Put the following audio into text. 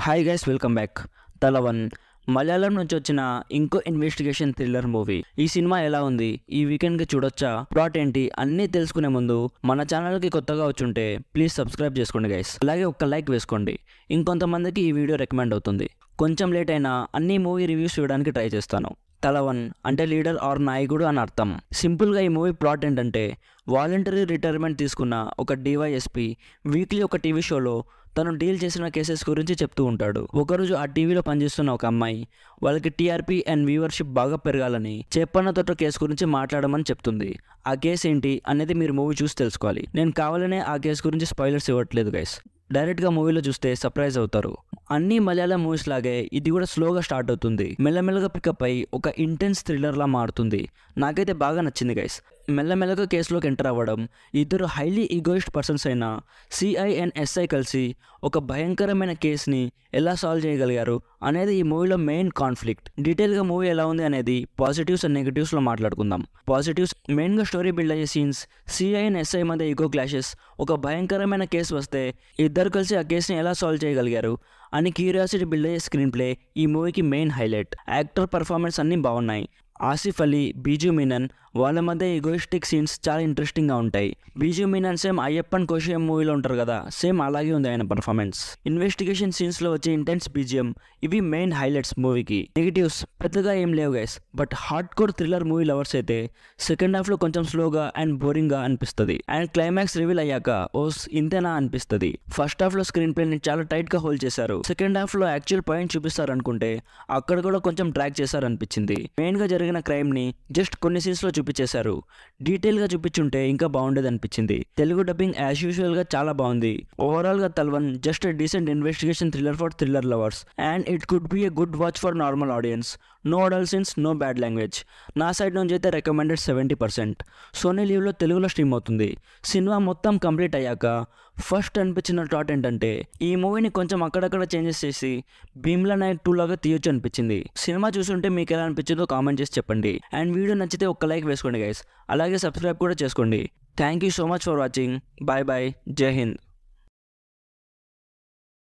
Hi guys, welcome back. Thalavan Malayalam నుంచి వచ్చిన ఇంకో ఇన్వెస్టిగేషన్ థ్రిల్లర్ మూవీ. ఈ సినిమా ఎలా ఉంది, ఈ వీకెండ్కి చూడొచ్చా, ప్లాట్ ఏంటి అన్నీ తెలుసుకునే ముందు మన ఛానల్కి కొత్తగా వచ్చుంటే ప్లీజ్ సబ్స్క్రైబ్ చేసుకోండి గైస్. అలాగే ఒక్క లైక్ వేసుకోండి, ఇంకొంతమందికి ఈ వీడియో రికమెండ్ అవుతుంది. కొంచెం లేట్ అయినా అన్ని మూవీ రివ్యూస్ చూడడానికి ట్రై చేస్తాను. తలవన్ అంటే లీడర్ ఆర్ నాయకుడు అని అర్థం. సింపుల్గా ఈ మూవీ ప్లాట్ ఏంటంటే, వాలంటరీ రిటైర్మెంట్ తీసుకున్న ఒక డివైఎస్పీ వీక్లీ ఒక టీవీ షోలో తను డీల్ చేసిన కేసెస్ గురించి చెప్తూ ఉంటాడు. ఒకరోజు ఆ టీవీలో పనిచేస్తున్న ఒక అమ్మాయి వాళ్ళకి టీఆర్పీ అండ్ వ్యూవర్షిప్ బాగా పెరగాలని చేపన్న తోట కేసు గురించి మాట్లాడమని చెప్తుంది. ఆ కేసు ఏంటి అనేది మీరు మూవీ చూసి తెలుసుకోవాలి. నేను కావాలనే ఆ కేసు గురించి స్పాయిలర్స్ ఇవ్వట్లేదు గైస్, డైరెక్ట్గా మూవీలో చూస్తే సర్ప్రైజ్ అవుతారు. అన్ని మలయాళం మూవీస్ లాగే ఇది కూడా స్లోగా స్టార్ట్ అవుతుంది, మెల్లమెల్లగా పికప్ అయి ఒక ఇంటెన్స్ థ్రిల్లర్లా మారుతుంది. నాకైతే బాగా నచ్చింది గైస్. మెల్లమెల్లగా కేసులోకి ఎంటర్ అవ్వడం, ఇద్దరు హైలీ ఈగోయిస్ట్ పర్సన్స్ అయిన సిఐ అండ్ ఎస్ఐ కలిసి ఒక భయంకరమైన కేసుని ఎలా సాల్వ్ చేయగలిగారు అనేది ఈ మూవీలో మెయిన్ కాన్ఫ్లిక్ట్. డీటెయిల్గా మూవీ ఎలా ఉంది అనేది పాజిటివ్స్ అండ్ నెగిటివ్స్లో మాట్లాడుకుందాం. పాజిటివ్స్ మెయిన్గా స్టోరీ బిల్డ్ అయ్యే సీన్స్, సిఐ అండ్ ఎస్ఐ మధ్య ఈగో క్లాషెస్, ఒక భయంకరమైన కేసు వస్తే ఇద్దరు కలిసి ఆ కేసుని ఎలా సాల్వ్ చేయగలిగారు అని క్యూరియాసిటీ బిల్డ్ అయ్యే స్క్రీన్ ప్లే ఈ మూవీకి మెయిన్ హైలైట్. యాక్టర్ పర్ఫార్మెన్స్ అన్నీ బాగున్నాయి. ఆసిఫ్ అలీ, బీజు మీనన్ వాళ్ళ మధ్య ఈగోయిస్టిక్ సీన్స్ చాలా ఇంట్రెస్టింగ్గా ఉంటాయి. బీజు మీనన్ సేమ్ అయ్యప్పన్ కోశియం మూవీలో ఉంటారు కదా, సేమ్ అలాగే ఉంది ఆయన పర్ఫార్మెన్స్. ఇన్వెస్టిగేషన్ సీన్స్లో వచ్చే ఇంటెన్స్ బీజిఎం ఇవి మెయిన్ హైలైట్స్ మూవీకి. నెగిటివ్స్ పెద్దగా ఏం లేవు guys, but hard core thriller movie lovers అయితే సెకండ్ హాఫ్లో కొంచెం స్లోగా అండ్ బోరింగ్గా అనిపిస్తుంది. అండ్ క్లైమాక్స్ రివీల్ అయ్యాక ఓస్ ఇంతేనా అనిపిస్తుంది. ఫస్ట్ హాఫ్లో స్క్రీన్ ప్లేని చాలా టైట్గా హోల్డ్ చేశారు. సెకండ్ హాఫ్లో యాక్చువల్ పాయింట్ చూపిస్తారు అనుకుంటే అక్కడ కూడా కొంచెం ట్రాక్ చేశారు అనిపించింది. మెయిన్గా జరిగిన క్రైమ్ని జస్ట్ కొన్ని సీన్స్లో చూపించేశారు. డీటెయిల్గా చూపించుంటే ఇంకా బాగుండేది అనిపించింది. తెలుగు డబ్బింగ్ యాజ్ యూజువల్గా చాలా బాగుంది. ఓవరాల్గా Thalavan just decent investigation thriller for thriller lovers and it could be a good watch for normal audience. No adult scenes, no bad language. నా సైడ్ నుంచి అయితే రికమెండెడ్ 70%. సోనీ లీవ్లో తెలుగులో స్ట్రీమ్ అవుతుంది. సినిమా మొత్తం కంప్లీట్ అయ్యాక ఫస్ట్ అనిపించిన థాట్ ఏంటంటే, ఈ మూవీని కొంచెం అక్కడక్కడ చేంజెస్ చేసి భీమ్లా నాయక్ 2 లాగా తీయొచ్చు అనిపించింది. సినిమా చూస్తుంటే మీకు ఎలా అనిపించిందో కామెంట్ చేసి చెప్పండి. అండ్ వీడియో నచ్చితే ఒక్క లైక్ వేసుకోండి గైస్, అలాగే సబ్స్క్రైబ్ కూడా చేసుకోండి. Thank you so much for watching. Bye bye, Jai Hind.